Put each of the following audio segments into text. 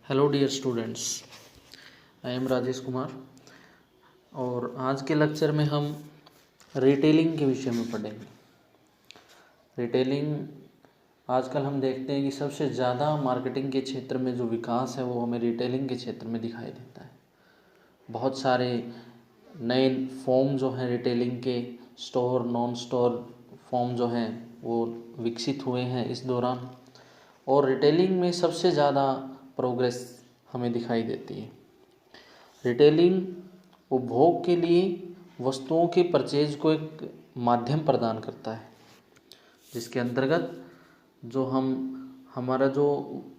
Hello dear students, I am Rajesh Kumar और आज के लेक्चर में हम रिटेलिंग के विषय में पढ़ेंगे। रिटेलिंग आजकल हम देखते हैं कि सबसे ज़्यादा मार्केटिंग के क्षेत्र में जो विकास है वो हमें रिटेलिंग के क्षेत्र में दिखाई देता है। बहुत सारे नए फॉर्म जो हैं रिटेलिंग के, स्टोर नॉन स्टोर फॉर्म जो हैं वो विकसित हुए हैं इस दौरान, और रिटेलिंग में सबसे ज़्यादा प्रोग्रेस हमें दिखाई देती है। रिटेलिंग उपभोग के लिए वस्तुओं के परचेज को एक माध्यम प्रदान करता है, जिसके अंतर्गत जो हमारा जो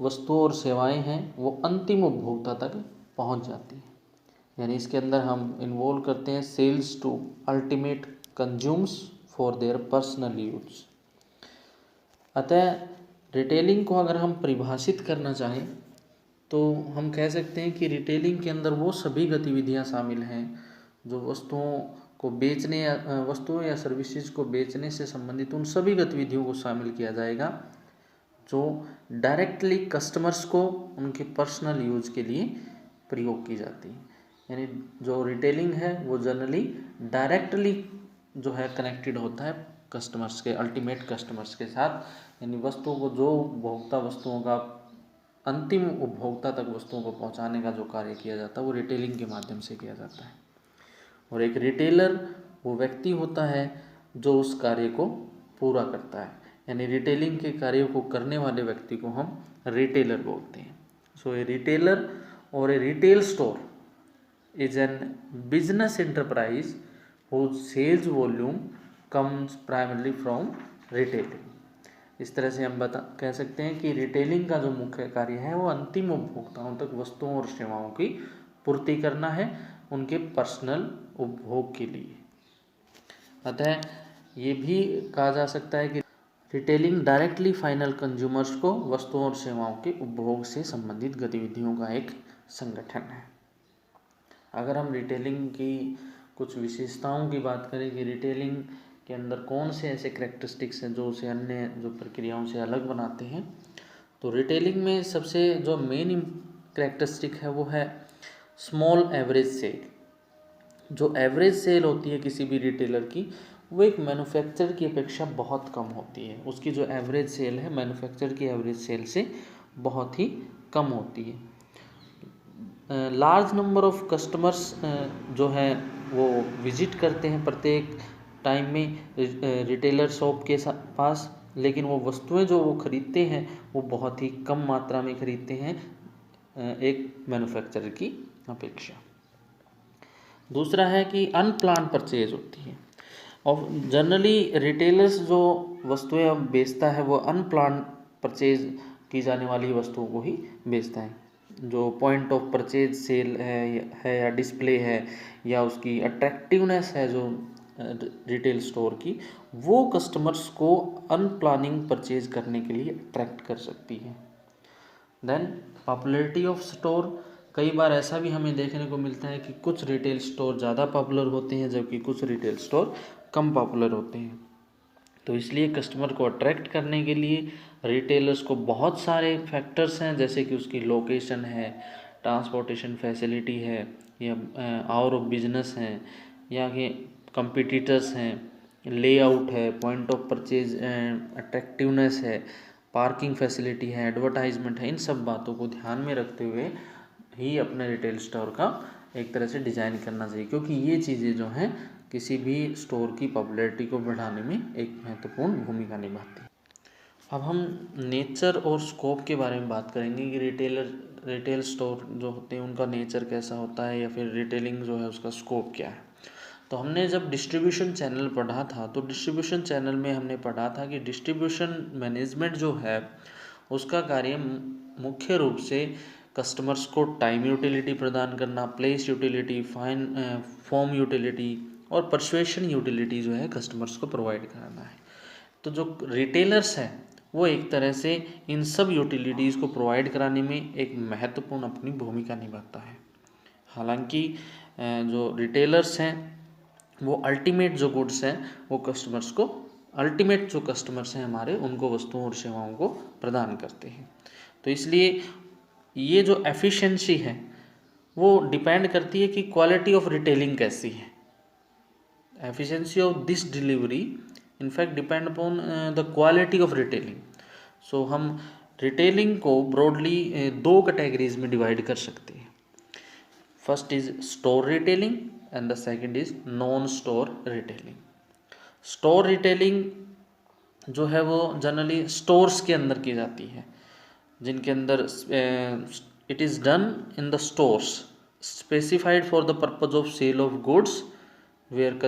वस्तु और सेवाएं हैं वो अंतिम उपभोक्ता तक पहुंच जाती हैं। यानी इसके अंदर हम इन्वॉल्व करते हैं sales to ultimate consumes for their personal use. अतः रिटेलिंग को अगर हम परिभाषित करना चाहें तो हम कह सकते हैं कि रिटेलिंग के अंदर वो सभी गतिविधियां शामिल हैं जो वस्तुओं या सर्विसेज को बेचने से संबंधित उन सभी गतिविधियों को शामिल किया जाएगा जो डायरेक्टली कस्टमर्स को उनके पर्सनल यूज के लिए प्रयोग की जाती है। यानी जो रिटेलिंग है वो जनरली डायरेक्टली जो है कनेक्टेड होता है कस्टमर्स के, अल्टीमेट कस्टमर्स के साथ। यानी वस्तुओं को जो उपभोक्ता वस्तुओं का अंतिम उपभोक्ता तक वस्तुओं को पहुंचाने का जो कार्य किया जाता है वो रिटेलिंग के माध्यम से किया जाता है। और एक रिटेलर वो व्यक्ति होता है जो उस कार्य को पूरा करता है। यानी रिटेलिंग के कार्यों को करने वाले व्यक्ति को हम रिटेलर बोलते हैं। सो ए रिटेलर और a retail store is an business enterprise whose sales volume comes primarily from retailing. इस तरह से हम कह सकते हैं कि रिटेलिंग का जो मुख्य कार्य है वो अंतिम उपभोक्ताओं तक वस्तुओं और सेवाओं की पूर्ति करना है उनके पर्सनल उपभोग के लिए। अतः ये भी कहा जा सकता है कि रिटेलिंग डायरेक्टली फाइनल कंज्यूमर्स को वस्तुओं और सेवाओं के उपभोग से संबंधित गतिविधियों का एक संगठन है। अगर हम रिटेलिंग की कुछ विशेषताओं की बात करें कि रिटेलिंग के अंदर कौन से ऐसे करैक्टरिस्टिक्स हैं जो उसे अन्य जो प्रक्रियाओं से अलग बनाते हैं, तो रिटेलिंग में सबसे जो मेन करैक्टरिस्टिक है वो है स्मॉल एवरेज सेल। जो एवरेज सेल होती है किसी भी रिटेलर की वो एक मैन्युफैक्चरर की अपेक्षा बहुत कम होती है। उसकी जो एवरेज सेल है मैन्युफैक्चरर की एवरेज सेल से बहुत ही कम होती है। लार्ज नंबर ऑफ कस्टमर्स जो है वो विजिट करते हैं प्रत्येक टाइम में रिटेलर शॉप के पास, लेकिन वो वस्तुएं जो वो खरीदते हैं वो बहुत ही कम मात्रा में खरीदते हैं एक मैन्युफैक्चरर की अपेक्षा। दूसरा है कि अनप्लान परचेज होती है और जनरली रिटेलर्स जो वस्तुएं अब बेचता है वो अनप्लान परचेज की जाने वाली वस्तुओं को ही बेचता है। जो पॉइंट ऑफ परचेज सेल है या डिस्प्ले है या उसकी अट्रैक्टिवनेस है जो रिटेल स्टोर की, वो कस्टमर्स को अनप्लानिंग परचेज करने के लिए अट्रैक्ट कर सकती है। देन पॉपुलैरिटी ऑफ स्टोर, कई बार ऐसा भी हमें देखने को मिलता है कि कुछ रिटेल स्टोर ज़्यादा पॉपुलर होते हैं जबकि कुछ रिटेल स्टोर कम पॉपुलर होते हैं। तो इसलिए कस्टमर को अट्रैक्ट करने के लिए रिटेलर्स को बहुत सारे फैक्टर्स हैं, जैसे कि उसकी लोकेशन है, ट्रांसपोर्टेशन फैसिलिटी है, या आवर ऑफ बिजनेस हैं, या कि कंपटीटर्स हैं, लेआउट है, पॉइंट ऑफ परचेज अट्रैक्टिवनेस है, पार्किंग फैसिलिटी है, एडवर्टाइजमेंट है। इन सब बातों को ध्यान में रखते हुए ही अपने रिटेल स्टोर का एक तरह से डिज़ाइन करना चाहिए, क्योंकि ये चीज़ें जो हैं किसी भी स्टोर की पॉपुलैरिटी को बढ़ाने में एक महत्वपूर्ण भूमिका निभाती है। अब हम नेचर और स्कोप के बारे में बात करेंगे कि रिटेल स्टोर जो होते हैं उनका नेचर कैसा होता है या फिर रिटेलिंग जो है उसका स्कोप क्या है। तो हमने जब डिस्ट्रीब्यूशन चैनल पढ़ा था तो डिस्ट्रीब्यूशन चैनल में हमने पढ़ा था कि डिस्ट्रीब्यूशन मैनेजमेंट जो है उसका कार्य मुख्य रूप से कस्टमर्स को टाइम यूटिलिटी प्रदान करना, प्लेस यूटिलिटी, फॉर्म यूटिलिटी और परसुएशन यूटिलिटी जो है कस्टमर्स को प्रोवाइड कराना है। तो जो रिटेलर्स हैं वो एक तरह से इन सब यूटिलिटीज़ को प्रोवाइड कराने में एक महत्वपूर्ण अपनी भूमिका निभाता है। हालांकि जो रिटेलर्स हैं वो अल्टीमेट जो गुड्स हैं वो कस्टमर्स को, अल्टीमेट जो कस्टमर्स हैं हमारे, उनको वस्तुओं और सेवाओं को प्रदान करते हैं। तो इसलिए ये जो एफिशिएंसी है वो डिपेंड करती है कि क्वालिटी ऑफ रिटेलिंग कैसी है। Efficiency of this delivery in fact depend upon the quality of retailing. So हम रिटेलिंग को ब्रॉडली दो कैटेगरीज में डिवाइड कर सकते हैं। First is store retailing and the second is non store retailing. Store retailing जो है वो जनरली स्टोर्स के अंदर की जाती है, जिनके अंदर it is done in the stores specified for the purpose of sale of goods where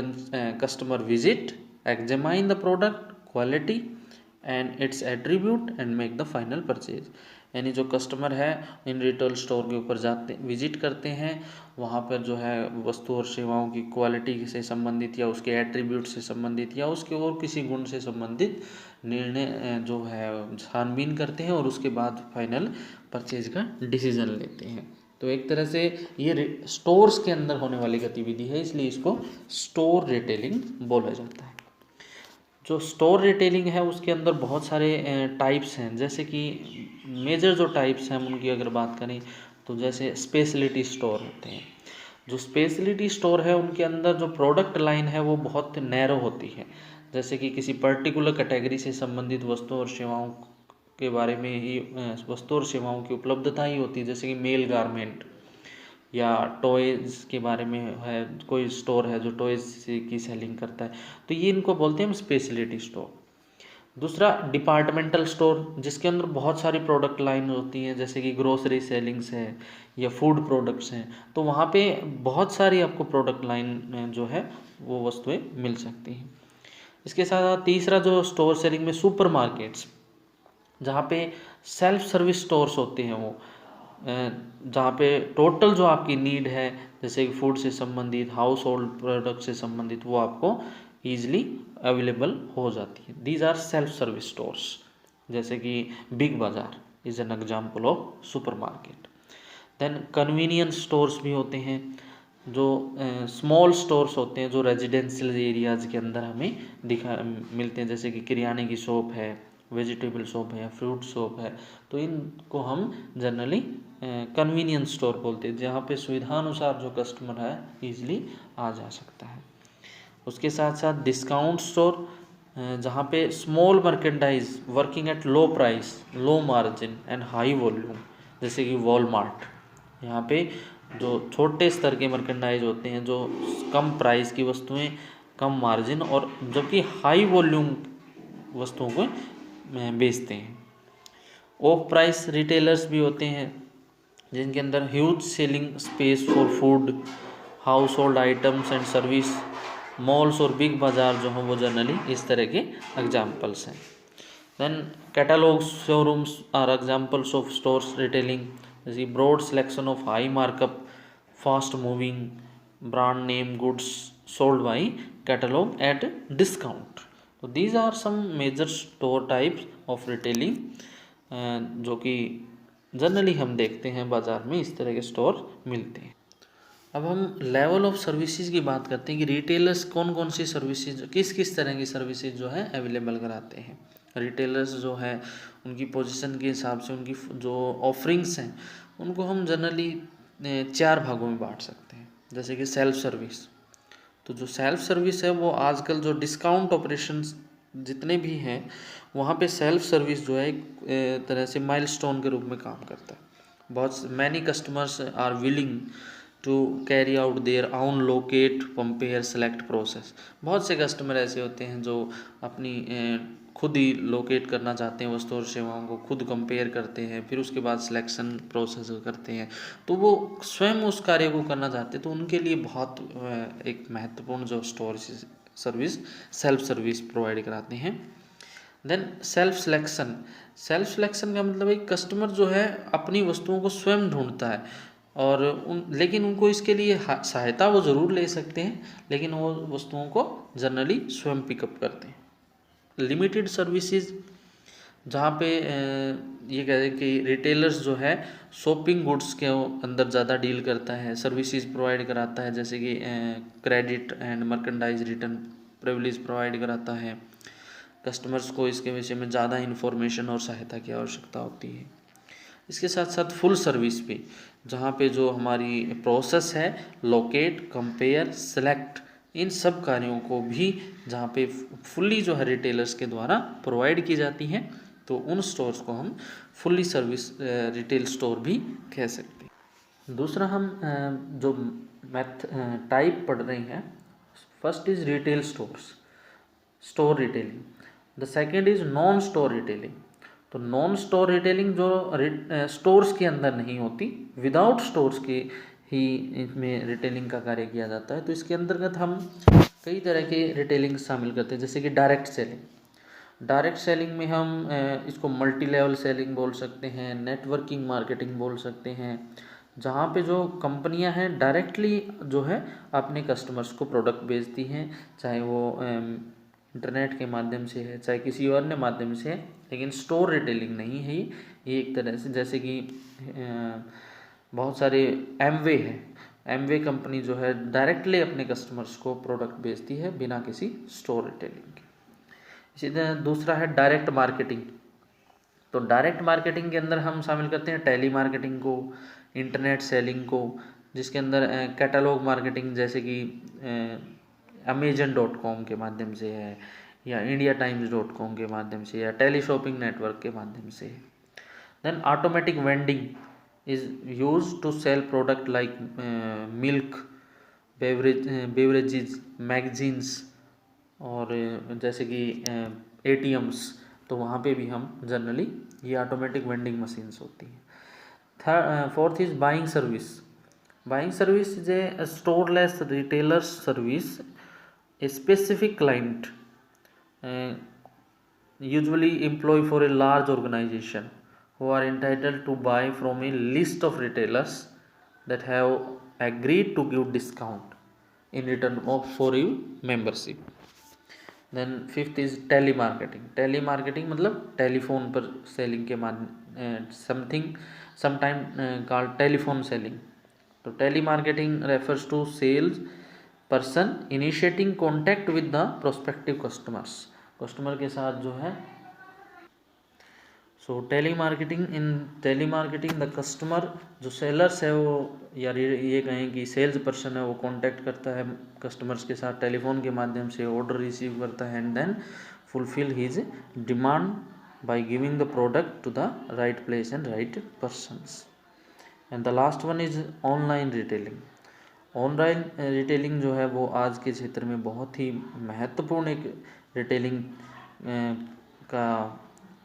customer visit examine the product quality and its attribute and make the final purchase. यानी जो customer है इन रिटेल स्टोर के ऊपर जाते visit करते हैं, वहाँ पर जो है वस्तु और सेवाओं की क्वालिटी से संबंधित या उसके एट्रीब्यूट से संबंधित या उसके और किसी गुण से संबंधित निर्णय जो है छानबीन करते हैं और उसके बाद फाइनल परचेज का डिसीजन लेते हैं। तो एक तरह से ये स्टोर्स के अंदर होने वाली गतिविधि है, इसलिए इसको स्टोर रिटेलिंग बोला जाता है। जो स्टोर रिटेलिंग है उसके अंदर बहुत सारे टाइप्स हैं, जैसे कि मेजर जो टाइप्स हैं हम उनकी अगर बात करें तो जैसे स्पेशलिटी स्टोर होते हैं। जो स्पेशलिटी स्टोर है उनके अंदर जो प्रोडक्ट लाइन है वो बहुत नैरो होती है, जैसे कि किसी पर्टिकुलर कैटेगरी से संबंधित वस्तुओं और सेवाओं के बारे में ही वस्तुओं और सेवाओं की उपलब्धता ही होती है। जैसे कि मेल गारमेंट या टॉयज़ के बारे में है, कोई स्टोर है जो टॉयज़ की सेलिंग करता है, तो ये इनको बोलते हैं हम स्पेशलिटी स्टोर। दूसरा डिपार्टमेंटल स्टोर, जिसके अंदर बहुत सारी प्रोडक्ट लाइन होती हैं, जैसे कि ग्रोसरी सेलिंग्स है या फूड प्रोडक्ट्स हैं, तो वहाँ पे बहुत सारी आपको प्रोडक्ट लाइन जो है वो वस्तुएं मिल सकती हैं। इसके साथ साथ तीसरा जो स्टोर सेलिंग में सुपर मार्केट्स, जहाँ पे सेल्फ सर्विस स्टोर्स होते हैं, वो जहाँ पे टोटल जो आपकी नीड है जैसे कि फूड से संबंधित, हाउस होल्ड प्रोडक्ट से संबंधित, वो आपको ईजिली अवेलेबल हो जाती है। These are self service stores, जैसे कि Big Bazaar is an example of supermarket. Then convenience stores भी होते हैं, जो स्मॉल स्टोर्स होते हैं जो रेजिडेंशियल एरियाज़ के अंदर हमें मिलते हैं, जैसे कि किराने की शॉप है, वेजिटेबल शॉप है या फ्रूट शॉप है, तो इनको हम जनरली कन्वीनियंस स्टोर बोलते हैं, जहाँ पे सुविधानुसार जो कस्टमर है ईजिली आ जा सकता है। उसके साथ साथ डिस्काउंट स्टोर, जहाँ पे small merchandise working at low price, low margin and high volume, जैसे कि वॉलमार्ट। यहाँ पे जो छोटे स्तर के मर्केंडाइज होते हैं, जो कम प्राइस की वस्तुएं, कम मार्जिन और जबकि हाई वॉल्यूम वस्तुओं को बेचते हैं। ऑफ प्राइस रिटेलर्स भी होते हैं, जिनके अंदर huge selling space for food, house hold items and service, malls और बिग बाज़ार जो हैं वो जनरली इस तरह के एग्जाम्पल्स हैं। Then catalogue showrooms are examples of stores retailing, जैसे broad selection of high markup, fast moving brand name goods sold by catalogue at discount. तो these are some major store types of retailing जो कि generally हम देखते हैं बाज़ार में इस तरह के स्टोर मिलते हैं। अब हम लेवल ऑफ सर्विसेज की बात करते हैं कि रिटेलर्स कौन कौन सी सर्विसेज, किस किस तरह की सर्विसेज जो है अवेलेबल कराते हैं। रिटेलर्स जो है उनकी पोजीशन के हिसाब से उनकी जो ऑफरिंग्स हैं उनको हम जनरली 4 भागों में बांट सकते हैं। जैसे कि सेल्फ सर्विस, तो जो सेल्फ सर्विस है वो आजकल जो डिस्काउंट ऑपरेशंस जितने भी हैं वहाँ पे सेल्फ सर्विस जो है एक तरह से माइलस्टोन के रूप में काम करता है। बहुत many customers are willing to carry out their own locate compare select process. बहुत से कस्टमर ऐसे होते हैं जो अपनी खुद ही लोकेट करना चाहते हैं, वस्तु और सेवाओं को खुद कंपेयर करते हैं, फिर उसके बाद सिलेक्शन प्रोसेस करते हैं, तो वो स्वयं उस कार्य को करना चाहते हैं। तो उनके लिए बहुत एक महत्वपूर्ण जो store service self service provide कराते हैं। Then self selection, self selection का मतलब एक कस्टमर जो है अपनी वस्तुओं को स्वयं ढूंढता है और लेकिन उनको इसके लिए सहायता वो ज़रूर ले सकते हैं, लेकिन वो वस्तुओं को जनरली स्वयं पिकअप करते हैं। लिमिटेड सर्विसेज, जहाँ पे ये कह रहे कि रिटेलर्स जो है शॉपिंग गुड्स के अंदर ज़्यादा डील करता है, सर्विसेज प्रोवाइड कराता है, जैसे कि credit and merchandise return privilege provide कराता है। कस्टमर्स को इसके विषय में ज़्यादा इन्फॉर्मेशन और सहायता की आवश्यकता होती है। इसके साथ साथ फुल सर्विस भी, जहाँ पे जो हमारी प्रोसेस है लोकेट, कंपेयर, सेलेक्ट, इन सब कार्यों को भी जहाँ पे फुल्ली जो है रिटेलर्स के द्वारा प्रोवाइड की जाती हैं, तो उन स्टोर्स को हम फुल्ली सर्विस रिटेल स्टोर भी कह सकते हैं। दूसरा हम जो मैथ टाइप पढ़ रहे हैं, first is retail stores, store retailing. The second is non store retailing. तो नॉन स्टोर रिटेलिंग जो स्टोर्स के अंदर नहीं होती, विदाउट स्टोर्स के ही इसमें रिटेलिंग का कार्य किया जाता है। तो इसके अंतर्गत हम कई तरह के रिटेलिंग शामिल करते हैं, जैसे कि डायरेक्ट सेलिंग। डायरेक्ट सेलिंग में हम इसको मल्टी लेवल सेलिंग बोल सकते हैं, नेटवर्किंग मार्केटिंग बोल सकते हैं, जहाँ पे जो कंपनियां हैं डायरेक्टली जो है अपने कस्टमर्स को प्रोडक्ट बेचती हैं, चाहे वो इंटरनेट के माध्यम से है, चाहे किसी और अन्य माध्यम से है, लेकिन स्टोर रिटेलिंग नहीं है ये एक तरह से। जैसे कि बहुत सारे एमवे है, एमवे कंपनी जो है डायरेक्टली अपने कस्टमर्स को प्रोडक्ट बेचती है बिना किसी स्टोर रिटेलिंग के। इसी तरह दूसरा है डायरेक्ट मार्केटिंग। तो डायरेक्ट मार्केटिंग के अंदर हम शामिल करते हैं टेली मार्केटिंग को, इंटरनेट सेलिंग को, जिसके अंदर कैटलॉग मार्केटिंग जैसे कि Amazon.com के माध्यम से है, या indiatimes.com के माध्यम से, या टेली शॉपिंग नेटवर्क के माध्यम से। Then automatic vending is use to sell product like milk, beverages, magazines, और जैसे कि ATMs, तो वहाँ पे भी हम जनरली ये ऑटोमेटिक वेंडिंग मशीन्स होती हैं। Fourth is buying service. Buying service is a storeless retailers service, a specific client usually employ for a large organization who are entitled to buy from a list of retailers that have agreed to give discount in return for your membership. Then fifth is telemarketing. Telemarketing मतलब telephone पर selling के माध्यम, sometime called telephone selling. तो telemarketing refers to sales person initiating contact with the prospective customers, customer के साथ जो है। सो telemarketing the customer, जो सेलर्स है वो, या ये कहें कि सेल्स पर्सन है, वो कॉन्टैक्ट करता है कस्टमर्स के साथ टेलीफोन के माध्यम से, ऑर्डर रिसीव करता है and then fulfil his demand by giving the product to the right place and right persons. And the last one is online retailing. Online retailing जो है वो आज के क्षेत्र में बहुत ही महत्वपूर्ण एक रिटेलिंग का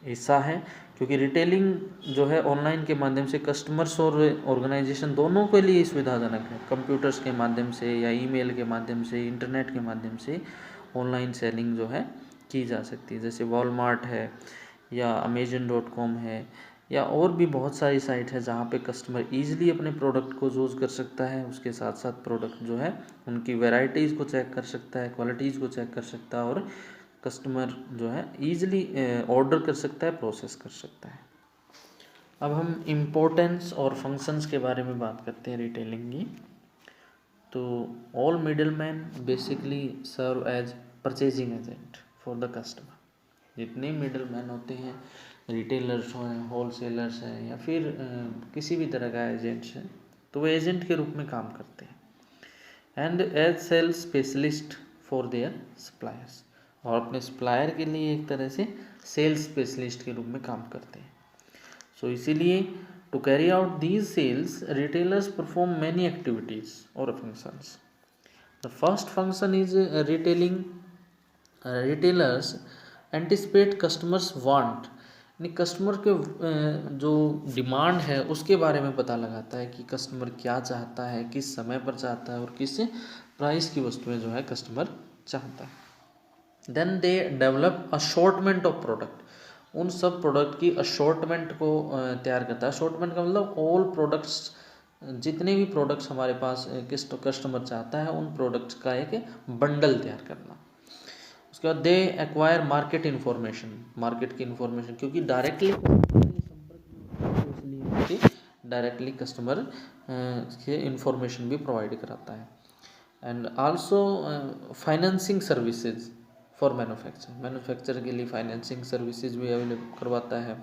हिस्सा है, क्योंकि रिटेलिंग जो है ऑनलाइन के माध्यम से कस्टमर्स और ऑर्गेनाइजेशन दोनों के लिए सुविधाजनक है। कंप्यूटर्स के माध्यम से या ईमेल के माध्यम से, इंटरनेट के माध्यम से ऑनलाइन सेलिंग जो है की जा सकती है। जैसे वॉलमार्ट है, या Amazon.com है, या और भी बहुत सारी साइट है जहाँ पे कस्टमर ईजिली अपने प्रोडक्ट को यूज़ कर सकता है। उसके साथ साथ प्रोडक्ट जो है उनकी वैरायटीज़ को चेक कर सकता है, क्वालिटीज़ को चेक कर सकता है, और कस्टमर जो है ईजिली ऑर्डर कर सकता है, प्रोसेस कर सकता है। अब हम इम्पोर्टेंस और फंक्शंस के बारे में बात करते हैं रिटेलिंग की। तो all middle man basically serve as purchasing agent for the customer. जितने मिडल मैन होते हैं, रिटेलर्स हैं, होलसेलर्स हैं, या फिर किसी भी तरह का एजेंट्स हैं, तो वो एजेंट के रूप में काम करते हैं। And as sales specialist for their suppliers, और अपने सप्लायर के लिए एक तरह से सेल्स स्पेशलिस्ट के रूप में काम करते हैं। सो इसीलिए to carry out these sales retailers perform many activities और functions. The first function is retailing. Retailers anticipate customers want, यानी कस्टमर के जो डिमांड है उसके बारे में पता लगाता है कि कस्टमर क्या चाहता है, किस समय पर चाहता है, और किस प्राइस की वस्तुएं जो है कस्टमर चाहता है। Then they develop assortment of product, उन सब प्रोडक्ट की अशॉर्टमेंट को तैयार करता है। अशॉर्टमेंट का मतलब ऑल प्रोडक्ट्स, जितने भी प्रोडक्ट्स हमारे पास कस्टमर चाहता है उन प्रोडक्ट्स का एक बंडल तैयार करना। उसके बाद they acquire market information, market की इन्फॉर्मेशन, क्योंकि डायरेक्टली संपर्क में इसलिए डायरेक्टली कस्टमर के इन्फॉर्मेशन भी प्रोवाइड कराता है। And also financing services for manufacture, manufacture के लिए फाइनेंसिंग सर्विसेज भी अवेलेबल करवाता है।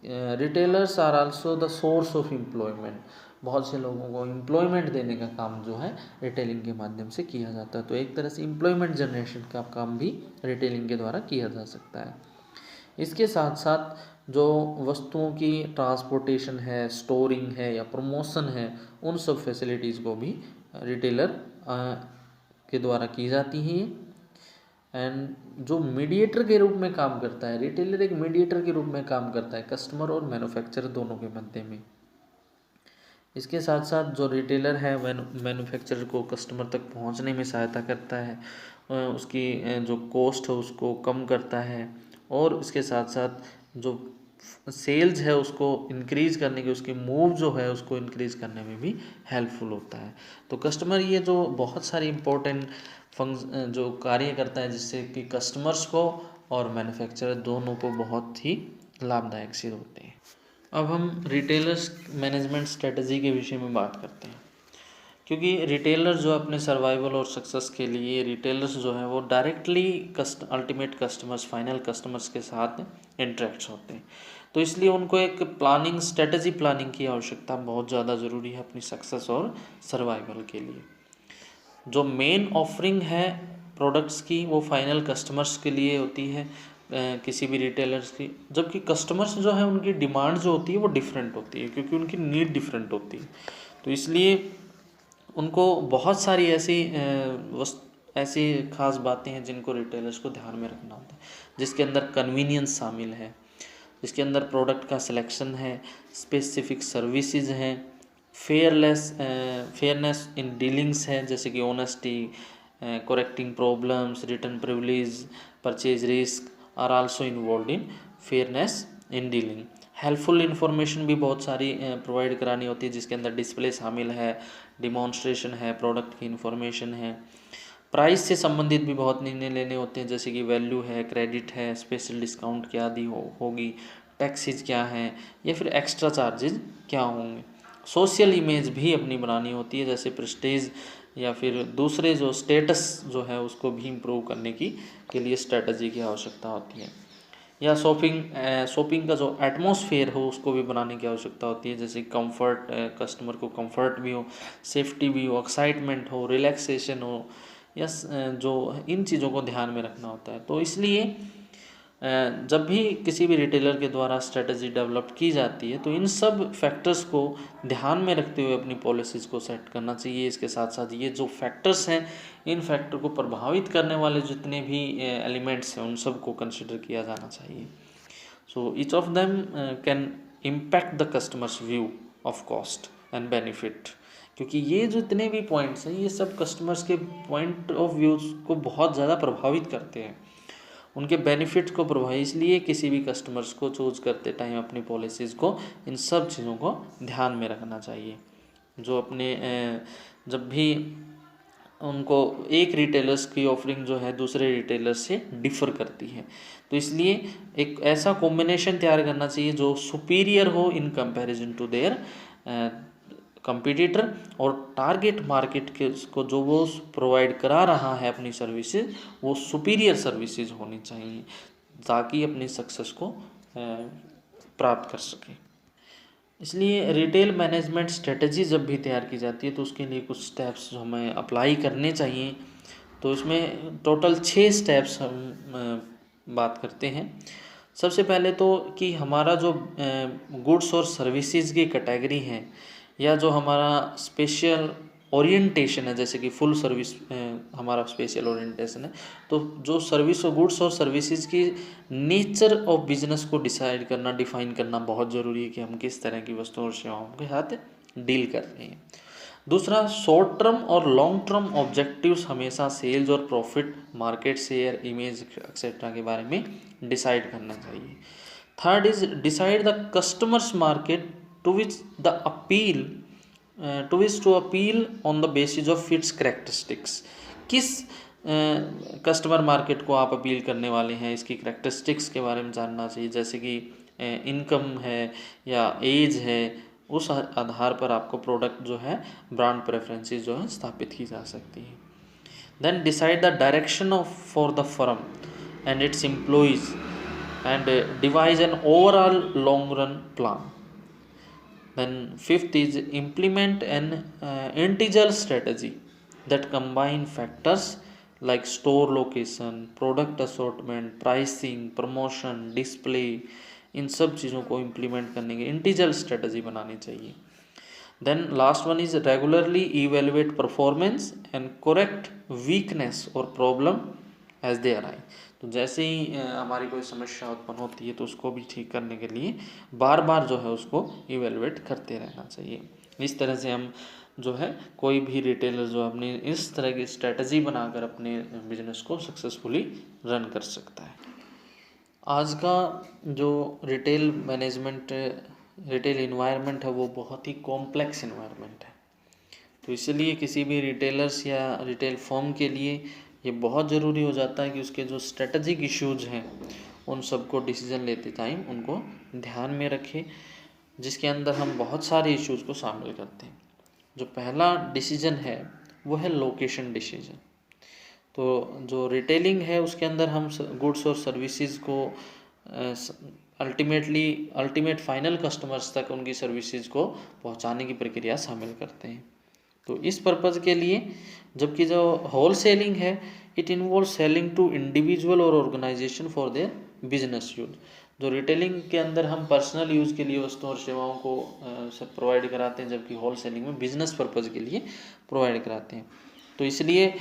Retailers are also the source of employment. बहुत से लोगों को एम्प्लॉयमेंट देने का काम जो है रिटेलिंग के माध्यम से किया जाता है। तो एक तरह से एम्प्लॉयमेंट जनरेशन का काम भी रिटेलिंग के द्वारा किया जा सकता है। इसके साथ साथ जो वस्तुओं की ट्रांसपोर्टेशन है, स्टोरिंग है या प्रमोशन है, उन सब फैसिलिटीज़ को भी रिटेलर के द्वारा की जाती हैं। एंड जो मीडिएटर के रूप में काम करता है, रिटेलर एक मीडिएटर के रूप में काम करता है कस्टमर और मैन्युफैक्चरर दोनों के मध्य में। इसके साथ साथ जो रिटेलर है मैन्युफैक्चरर को कस्टमर तक पहुंचने में सहायता करता है, उसकी जो कॉस्ट है उसको कम करता है, और इसके साथ साथ जो सेल्स है उसको इंक्रीज़ करने की, उसकी मूव जो है उसको इंक्रीज़ करने में भी हेल्पफुल होता है। तो कस्टमर ये जो बहुत सारी इम्पोर्टेंट जो कार्य करता है जिससे कि कस्टमर्स को और मैन्युफैक्चरर दोनों को बहुत ही लाभदायक सिद्ध होते हैं। अब हम रिटेलर्स मैनेजमेंट स्ट्रेटजी के विषय में बात करते हैं, क्योंकि रिटेलर जो अपने सर्वाइवल और सक्सेस के लिए रिटेलर्स जो है वो directly ultimate customers, final customers के साथ इंटरेक्ट होते हैं। तो इसलिए उनको एक प्लानिंग, स्ट्रेटजी प्लानिंग की आवश्यकता बहुत ज़्यादा ज़रूरी है अपनी सक्सेस और सर्वाइवल के लिए। जो मेन ऑफरिंग है प्रोडक्ट्स की वो फाइनल कस्टमर्स के लिए होती है किसी भी रिटेलर्स की, जबकि कस्टमर्स जो है उनकी डिमांड जो होती है वो डिफरेंट होती है, क्योंकि उनकी नीड डिफरेंट होती है। तो इसलिए उनको बहुत सारी ऐसी खास बातें हैं जिनको रिटेलर्स को ध्यान में रखना होता है, जिसके अंदर कन्वीनियंस शामिल है, जिसके अंदर प्रोडक्ट का सिलेक्शन है, स्पेसिफिक सर्विसेज हैं, फेयरनेस इन डीलिंग्स है, जैसे कि honesty, correcting problems, return privilege, purchase risk are also involve in fairness in dealing. Helpful information भी बहुत सारी प्रोवाइड करानी होती है, जिसके अंदर डिस्प्ले शामिल है, डिमॉन्स्ट्रेशन है, प्रोडक्ट की इन्फॉर्मेशन है, प्राइस से संबंधित भी बहुत निर्णय लेने होते हैं, जैसे कि वैल्यू है, क्रेडिट है, स्पेशल डिस्काउंट क्या दी होगी, टैक्सेज क्या हैं, या फिर एक्स्ट्रा चार्जेज क्या होंगे। सोशल इमेज भी अपनी बनानी होती है, जैसे प्रेस्टीज या फिर दूसरे जो स्टेटस जो है उसको भी इम्प्रूव करने के लिए स्ट्रेटजी की आवश्यकता होती है। या शॉपिंग का जो एटमॉस्फेयर हो उसको भी बनाने की आवश्यकता होती है, जैसे कंफर्ट, कस्टमर को कंफर्ट भी हो, सेफ्टी भी हो, एक्साइटमेंट हो, रिलैक्सेशन हो, या जो इन चीज़ों को ध्यान में रखना होता है। तो इसलिए जब भी किसी भी रिटेलर के द्वारा स्ट्रेटजी डेवलप की जाती है तो इन सब फैक्टर्स को ध्यान में रखते हुए अपनी पॉलिसीज़ को सेट करना चाहिए। इसके साथ साथ ये जो फैक्टर्स हैं, इन फैक्टर को प्रभावित करने वाले जितने भी एलिमेंट्स हैं उन सब को कंसिडर किया जाना चाहिए। So each of them can impact the customers view of cost and benefit, क्योंकि ये जो इतने भी पॉइंट्स हैं ये सब कस्टमर्स के पॉइंट ऑफ व्यूज़ को बहुत ज़्यादा प्रभावित करते हैं, उनके बेनिफिट्स को प्रभावित। इसलिए किसी भी कस्टमर्स को चूज करते टाइम अपनी पॉलिसीज़ को इन सब चीज़ों को ध्यान में रखना चाहिए। जो अपने जब भी उनको एक रिटेलर्स की ऑफरिंग जो है दूसरे रिटेलर्स से डिफ़र करती है, तो इसलिए एक ऐसा कॉम्बिनेशन तैयार करना चाहिए जो सुपीरियर हो in comparison to their competitor, और टारगेट मार्केट के को जो वो प्रोवाइड करा रहा है अपनी सर्विसेज वो सुपीरियर सर्विसेज होनी चाहिए, ताकि अपनी सक्सेस को प्राप्त कर सके। इसलिए रिटेल मैनेजमेंट स्ट्रेटजी जब भी तैयार की जाती है तो उसके लिए कुछ स्टेप्स हमें अप्लाई करने चाहिए। तो इसमें टोटल 6 स्टेप्स हम बात करते हैं। सबसे पहले तो कि हमारा जो गुड्स और सर्विसेज की कैटेगरी है, या जो हमारा स्पेशल ओरिएंटेशन है, जैसे कि फुल सर्विस हमारा स्पेशल ओरिएंटेशन है, तो जो सर्विस और गुड्स और सर्विसेज की नेचर ऑफ बिजनेस को डिफाइन करना बहुत ज़रूरी है कि हम किस तरह की वस्तुओं और सेवाओं के साथ डील कर रहे हैं। दूसरा, शॉर्ट टर्म और लॉन्ग टर्म ऑब्जेक्टिव्स हमेशा सेल्स और profit, market share, image etcetera के बारे में डिसाइड करना चाहिए। Third is decide the customers market to which to appeal on the basis of its characteristics. किस कस्टमर मार्केट को आप अपील करने वाले हैं, इसकी करेक्टरिस्टिक्स के बारे में जानना चाहिए, जैसे कि इनकम है या एज है, उस आधार पर आपको प्रोडक्ट जो है ब्रांड प्रेफरेंसेस जो है स्थापित की जा सकती है। Then decide the direction of for the firm and its employees and devise an overall long run plan. Then fifth is implement an integral strategy that combine factors like store location, product assortment, pricing, promotion, display. इन सब चीज़ों को implement करने के इंटीजल strategy बनानी चाहिए. Then last one is regularly evaluate performance and correct weakness or problem as they arise. तो जैसे ही हमारी कोई समस्या उत्पन्न होती है तो उसको भी ठीक करने के लिए बार बार जो है उसको इवेलुएट करते रहना चाहिए. इस तरह से हम जो है कोई भी रिटेलर जो अपनी इस तरह की स्ट्रेटजी बनाकर अपने बिजनेस को सक्सेसफुली रन कर सकता है. आज का जो रिटेल मैनेजमेंट रिटेल इन्वायरमेंट है वो बहुत ही कॉम्प्लेक्स इन्वायरमेंट है. तो इसलिए किसी भी रिटेलर्स या रिटेल फर्म के लिए ये बहुत ज़रूरी हो जाता है कि उसके जो स्ट्रेटजिक इश्यूज हैं उन सबको डिसीजन लेते टाइम उनको ध्यान में रखें, जिसके अंदर हम बहुत सारे इश्यूज को शामिल करते हैं. जो पहला डिसीजन है वो है लोकेशन डिसीजन. तो जो रिटेलिंग है उसके अंदर हम गुड्स और सर्विसेज को अल्टीमेट फाइनल कस्टमर्स तक उनकी सर्विसेज को पहुंचाने की प्रक्रिया शामिल करते हैं. तो इस पर्पज़ के लिए, जबकि जो होल सेलिंग है it involve selling to individual और organisation for their business use. जो रिटेलिंग के अंदर हम पर्सनल यूज़ के लिए वस्तुओं और सेवाओं को सब प्रोवाइड कराते हैं, जबकि होल सेलिंग में बिजनेस पर्पज़ के लिए प्रोवाइड कराते हैं. तो इसलिए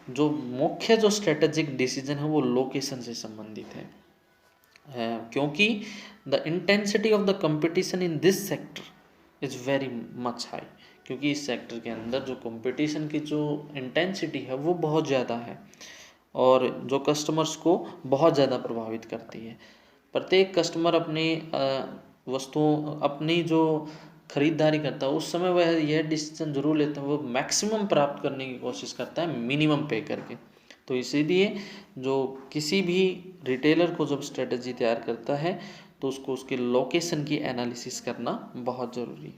जो मुख्य जो स्ट्रेटेजिक डिसीजन है वो लोकेशन से संबंधित है, क्योंकि the intensity of the competition in this sector is very much high. क्योंकि इस सेक्टर के अंदर जो कंपटीशन की जो इंटेंसिटी है वो बहुत ज़्यादा है और जो कस्टमर्स को बहुत ज़्यादा प्रभावित करती है. प्रत्येक कस्टमर अपनी वस्तुओं अपनी जो खरीदारी करता है उस समय वह यह डिसीजन जरूर लेता है, वो मैक्सिमम प्राप्त करने की कोशिश करता है मिनिमम पे करके. तो इसीलिए जो किसी भी रिटेलर को जब स्ट्रेटजी तैयार करता है तो उसको उसके लोकेशन की एनालिसिस करना बहुत ज़रूरी है.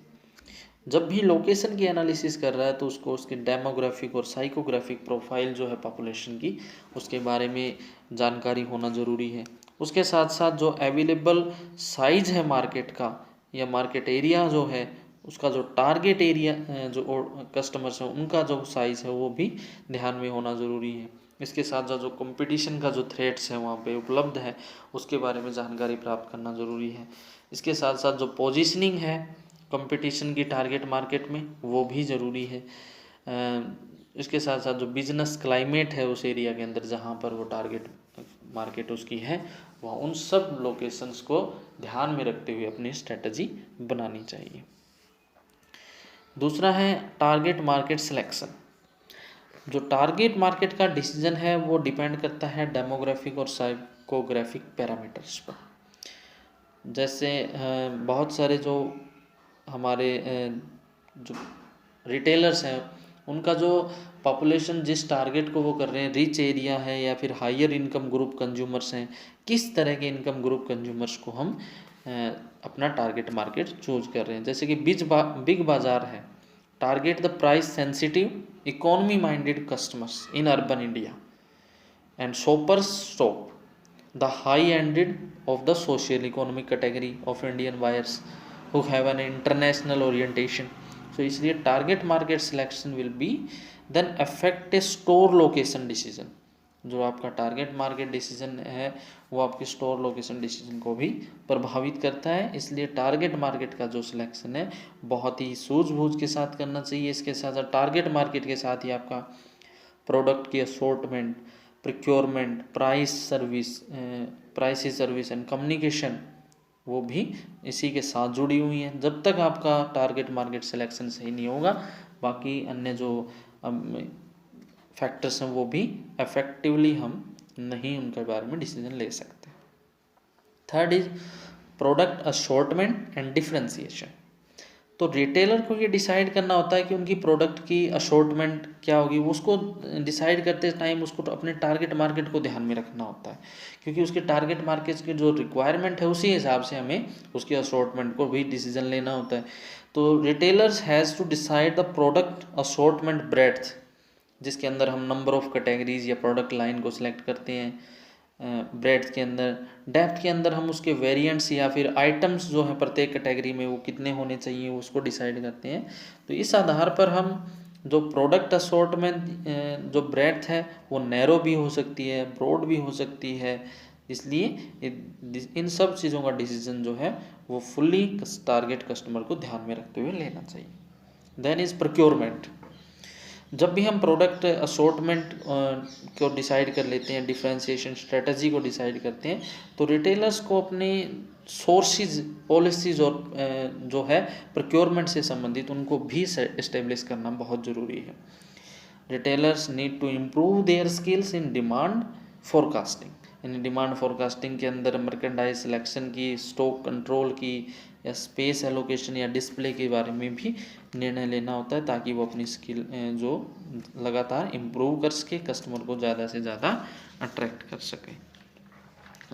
जब भी लोकेशन की एनालिसिस कर रहा है तो उसको उसके डेमोग्राफिक और साइकोग्राफिक प्रोफाइल जो है पॉपुलेशन की, उसके बारे में जानकारी होना ज़रूरी है. उसके साथ साथ जो अवेलेबल साइज है मार्केट का या मार्केट एरिया जो है उसका जो टारगेट एरिया जो कस्टमर्स हैं उनका जो साइज़ है वो भी ध्यान में होना ज़रूरी है. इसके साथ साथ जो कंपटीशन का जो थ्रेट्स है वहाँ पे उपलब्ध है उसके बारे में जानकारी प्राप्त करना ज़रूरी है. इसके साथ साथ जो पोजीशनिंग है कंपटीशन की टारगेट मार्केट में वो भी ज़रूरी है. इसके साथ साथ जो बिजनेस क्लाइमेट है उस एरिया के अंदर जहाँ पर वो टारगेट मार्केट उसकी है वह उन सब लोकेशंस को ध्यान में रखते हुए अपनी स्ट्रेटजी बनानी चाहिए. दूसरा है टारगेट मार्केट सिलेक्शन. जो टारगेट मार्केट का डिसीजन है वो डिपेंड करता है डेमोग्राफिक और साइकोग्राफिक पैरामीटर्स पर. जैसे बहुत सारे जो हमारे जो रिटेलर्स हैं उनका जो पॉपुलेशन जिस टारगेट को वो कर रहे हैं, रिच एरिया है या फिर हायर इनकम ग्रुप कंज्यूमर्स हैं, किस तरह के इनकम ग्रुप कंज्यूमर्स को हम अपना टारगेट मार्केट चूज कर रहे हैं. जैसे कि बिग बाज़ार है, target the price sensitive economy minded customers in urban India and Shoppers Stop the high ended of the social economic category of Indian buyers who have an international orientation. So इसलिए target market selection will be then affect a store location decision. जो आपका target market decision है वो आपके store location decision को भी प्रभावित करता है. इसलिए टारगेट मार्केट का जो सिलेक्शन है बहुत ही सूझबूझ के साथ करना चाहिए. इसके साथ साथ टारगेट मार्केट के साथ ही आपका प्रोडक्ट की assortment, procurement, price service and communication वो भी इसी के साथ जुड़ी हुई हैं. जब तक आपका टारगेट मार्केट सिलेक्शन सही नहीं होगा बाकी अन्य जो फैक्टर्स हैं वो भी इफेक्टिवली हम नहीं उनके बारे में डिसीजन ले सकते. Third is product assortment and differentiation. तो रिटेलर को ये डिसाइड करना होता है कि उनकी प्रोडक्ट की असॉर्टमेंट क्या होगी. वो उसको डिसाइड करते टाइम उसको तो अपने टारगेट मार्केट को ध्यान में रखना होता है, क्योंकि उसके टारगेट मार्केट की जो रिक्वायरमेंट है उसी हिसाब से हमें उसकी असॉर्टमेंट को भी डिसीजन लेना होता है. तो retailers has to decide the product assortment breadth, जिसके अंदर हम नंबर ऑफ कैटेगरीज या प्रोडक्ट लाइन को सिलेक्ट करते हैं, ब्रेड्थ के अंदर, डेप्थ के अंदर हम उसके वेरिएंट्स या फिर आइटम्स जो हैं प्रत्येक कैटेगरी में वो कितने होने चाहिए उसको डिसाइड करते हैं। तो इस आधार पर हम जो प्रोडक्ट असॉर्टमेंट जो ब्रेड्थ है वो नैरो भी हो सकती है, ब्रॉड भी हो सकती है, इसलिए इन सब चीज़ों का डिसीजन जो है वो फुल्ली टारगेट कस्टमर को ध्यान में रखते हुए लेना चाहिए। Then is procurement. जब भी हम प्रोडक्ट असॉर्टमेंट को डिसाइड कर लेते हैं, डिफरेंशिएशन स्ट्रेटजी को डिसाइड करते हैं, तो रिटेलर्स को अपने सोर्सेज पॉलिसीज और जो है प्रोक्योरमेंट से संबंधित उनको भी इस्टेब्लिश करना बहुत ज़रूरी है। Retailers need to improve their skills in demand forecasting. यानी डिमांड फोरकास्टिंग के अंदर मर्केंडाइज सिलेक्शन की, स्टॉक कंट्रोल की, या स्पेस एलोकेशन या डिस्प्ले के बारे में भी निर्णय लेना होता है, ताकि वो अपनी स्किल जो लगातार इम्प्रूव कर सके, कस्टमर को ज़्यादा से ज़्यादा अट्रैक्ट कर सके।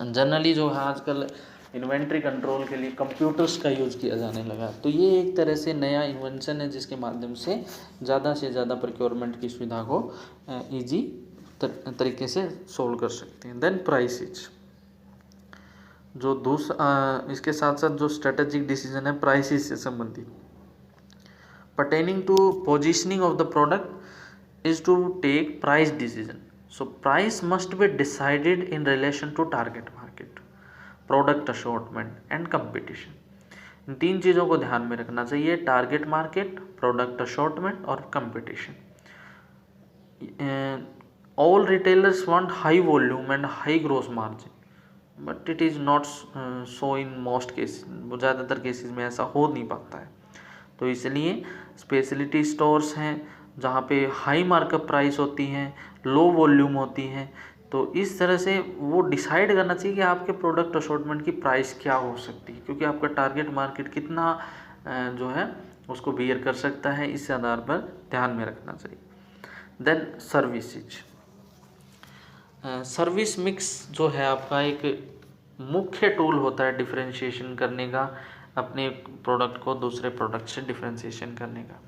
जनरली जो है आजकल इन्वेंट्री कंट्रोल के लिए कंप्यूटर्स का यूज़ किया जाने लगा, तो ये एक तरह से नया इन्वेंशन है जिसके माध्यम से ज़्यादा प्रोक्योरमेंट की सुविधा को ईजी तरीके से सोल्व कर सकते हैं। देन प्राइसेज, जो इसके साथ साथ जो स्ट्रेटेजिक डिसीजन है प्राइसेज से संबंधित, pertaining to positioning of the product is to take price decision. So price must be decided in relation to target market, product assortment and competition. इन तीन चीज़ों को ध्यान में रखना चाहिए, टारगेट मार्केट, प्रोडक्ट असॉर्टमेंट और competition. All retailers want high volume and high gross margin, but it is not so in most cases. ज़्यादातर cases में ऐसा हो नहीं पाता है, तो इसलिए स्पेशलिटी स्टोर्स हैं जहाँ पे हाई मार्कअप प्राइस होती हैं, लो वॉल्यूम होती हैं, तो इस तरह से वो डिसाइड करना चाहिए कि आपके प्रोडक्ट असॉर्टमेंट की प्राइस क्या हो सकती है, क्योंकि आपका टारगेट मार्केट कितना जो है उसको बियर कर सकता है, इस आधार पर ध्यान में रखना चाहिए। देन सर्विसेज, सर्विस मिक्स जो है आपका एक मुख्य टूल होता है डिफरेंशिएशन करने का, अपने प्रोडक्ट को दूसरे प्रोडक्ट से डिफरेंशिएशन करने का।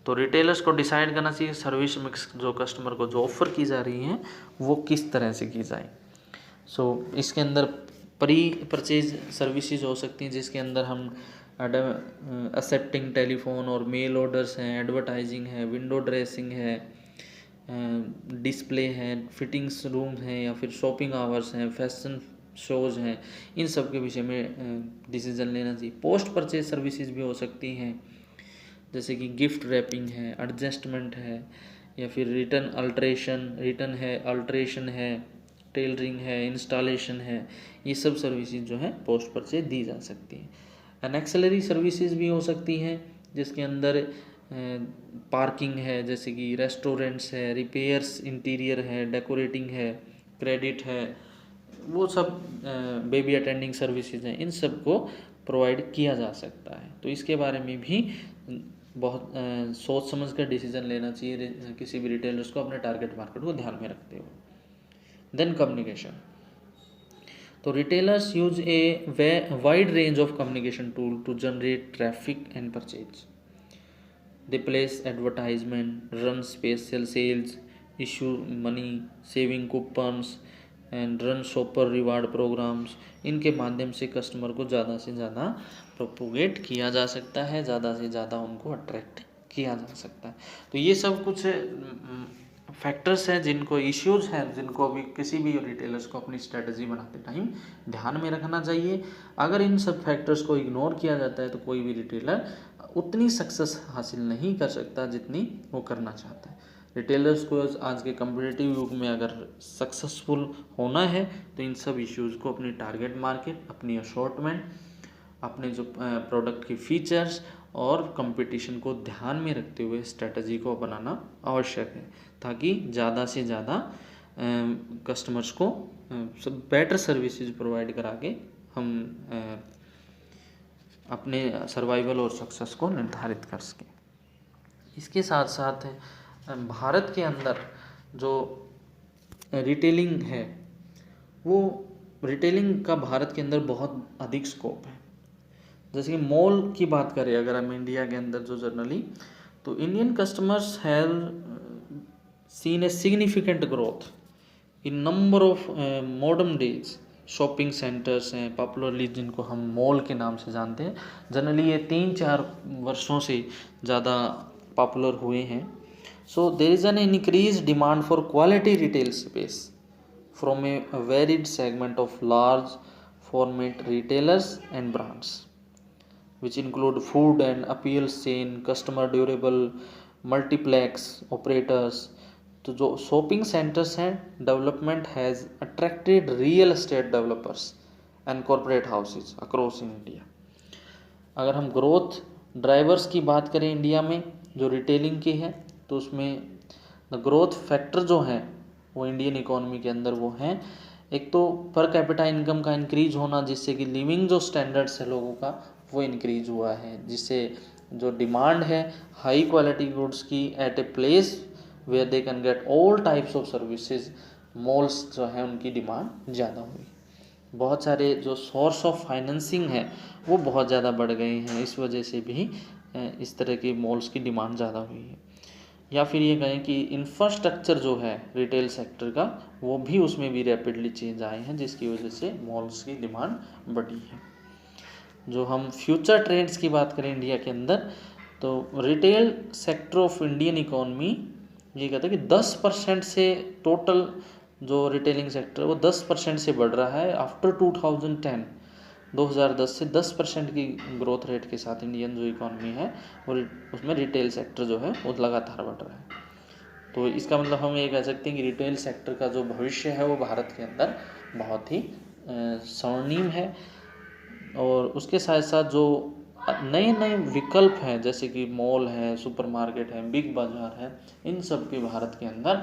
तो रिटेलर्स को डिसाइड करना चाहिए सर्विस मिक्स जो कस्टमर को जो ऑफ़र की जा रही है वो किस तरह से की जाए। सो इसके अंदर प्री परचेज सर्विसेज हो सकती हैं, जिसके अंदर हम एक्सेप्टिंग टेलीफोन और मेल ऑर्डर्स हैं, एडवर्टाइजिंग है, विंडो ड्रेसिंग है, डिस्प्ले है, फिटिंग्स रूम हैं, या फिर शॉपिंग आवर्स हैं, फैशन शोज़ हैं, इन सब के विषय में डिसीजन लेना चाहिए। पोस्ट परचेज सर्विसेज भी हो सकती हैं, जैसे कि गिफ्ट रैपिंग है, एडजस्टमेंट है, या फिर रिटर्न है, अल्ट्रेशन है, टेलरिंग है, इंस्टॉलेशन है, ये सब सर्विसेज जो है पोस्ट परचेज दी जा सकती हैं। एंड एक्सेलरी सर्विसेज भी हो सकती हैं, जिसके अंदर पार्किंग है, जैसे कि रेस्टोरेंट्स है, रिपेयर्स इंटीरियर है, डेकोरेटिंग है, क्रेडिट है, वो सब बेबी अटेंडिंग सर्विसेज हैं, इन सब को प्रोवाइड किया जा सकता है। तो इसके बारे में भी बहुत सोच समझ कर डिसीजन लेना चाहिए किसी भी रिटेलर्स को अपने टारगेट मार्केट को ध्यान में रखते हुए। देन कम्युनिकेशन, तो retailers use a wide range of communication tool to generate traffic and purchase. They place advertisement, run special sales, issue money saving coupons and run shopper reward programs। इनके माध्यम से customer को ज़्यादा से ज़्यादा propagate किया जा सकता है, ज़्यादा से ज़्यादा उनको अट्रैक्ट किया जा सकता है। तो ये सब कुछ फैक्टर्स हैं, जिनको इश्यूज हैं, जिनको अभी किसी भी रिटेलर्स को अपनी स्ट्रेटजी बनाते टाइम ध्यान में रखना चाहिए। अगर इन सब फैक्टर्स को इग्नोर किया जाता है तो कोई भी रिटेलर उतनी सक्सेस हासिल नहीं कर सकता जितनी वो करना चाहता है। रिटेलर्स को आज के कम्पिटिटिव युग में अगर सक्सेसफुल होना है तो इन सब इश्यूज़ को अपनी टारगेट मार्केट, अपनी असॉर्टमेंट, अपने जो प्रोडक्ट की फीचर्स और कंपटीशन को ध्यान में रखते हुए स्ट्रेटजी को बनाना आवश्यक है, ताकि ज़्यादा से ज़्यादा कस्टमर्स को बेटर सर्विसेज प्रोवाइड करा के हम अपने सर्वाइवल और सक्सेस को निर्धारित कर सकें। इसके साथ साथ भारत के अंदर जो रिटेलिंग है, वो रिटेलिंग का भारत के अंदर बहुत अधिक स्कोप है। जैसे कि मॉल की बात करें अगर हम इंडिया के अंदर जो जनरली, तो Indian customers have seen a significant growth in number of modern days shopping centres हैं पॉपुलरली, जिनको हम मॉल के नाम से जानते हैं। जनरली ये 3-4 वर्षों से ज़्यादा पॉपुलर हुए हैं। So there is an increase demand for quality retail space from a varied segment of large format retailers and brands which include food and appeals chain, customer durable, multiplex operators। तो जो shopping centres हैं, development has attracted real estate developers and corporate houses across in India. अगर हम growth drivers की बात करें India में जो रिटेलिंग की है, तो उसमें द ग्रोथ फैक्टर जो हैं वो इंडियन इकोनॉमी के अंदर वो हैं, एक तो पर कैपिटा इनकम का इंक्रीज होना, जिससे कि लिविंग जो स्टैंडर्ड्स है लोगों का वो इंक्रीज हुआ है, जिससे जो डिमांड है हाई क्वालिटी गुड्स की at a place where they can get all types of services, malls जो है उनकी डिमांड ज़्यादा हुई। बहुत सारे जो सोर्स ऑफ फाइनेंसिंग है वो बहुत ज़्यादा बढ़ गए हैं, इस वजह से भी इस तरह की मॉल्स की डिमांड ज़्यादा हुई है। या फिर ये कहें कि इंफ्रास्ट्रक्चर जो है रिटेल सेक्टर का वो भी उसमें भी रैपिडली चेंज आए हैं, जिसकी वजह से मॉल्स की डिमांड बढ़ी है। जो हम फ्यूचर ट्रेंड्स की बात करें इंडिया के अंदर, तो retail sector of Indian economy ये कहता है कि 10% से टोटल जो रिटेलिंग सेक्टर है वो 10% से बढ़ रहा है आफ्टर 2010 से 10% की ग्रोथ रेट के साथ इंडियन जो इकोनॉमी है वो उसमें रिटेल सेक्टर जो है वो लगातार बढ़ रहा है। तो इसका मतलब हम ये कह सकते हैं कि रिटेल सेक्टर का जो भविष्य है वो भारत के अंदर बहुत ही स्वर्णिम है। और उसके साथ साथ जो नए नए विकल्प हैं जैसे कि मॉल है, सुपरमार्केट है, बिग बाज़ार है, इन सब की भारत के अंदर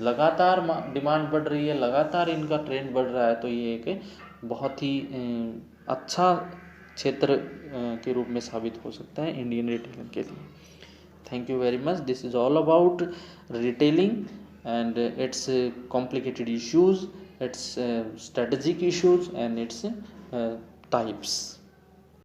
लगातार डिमांड बढ़ रही है, लगातार इनका ट्रेंड बढ़ रहा है। तो ये एक बहुत ही अच्छा क्षेत्र के रूप में साबित हो सकता है इंडियन रिटेलिंग के लिए। Thank you very much. This is all about retailing and its complicated issues, its strategic issues and its types.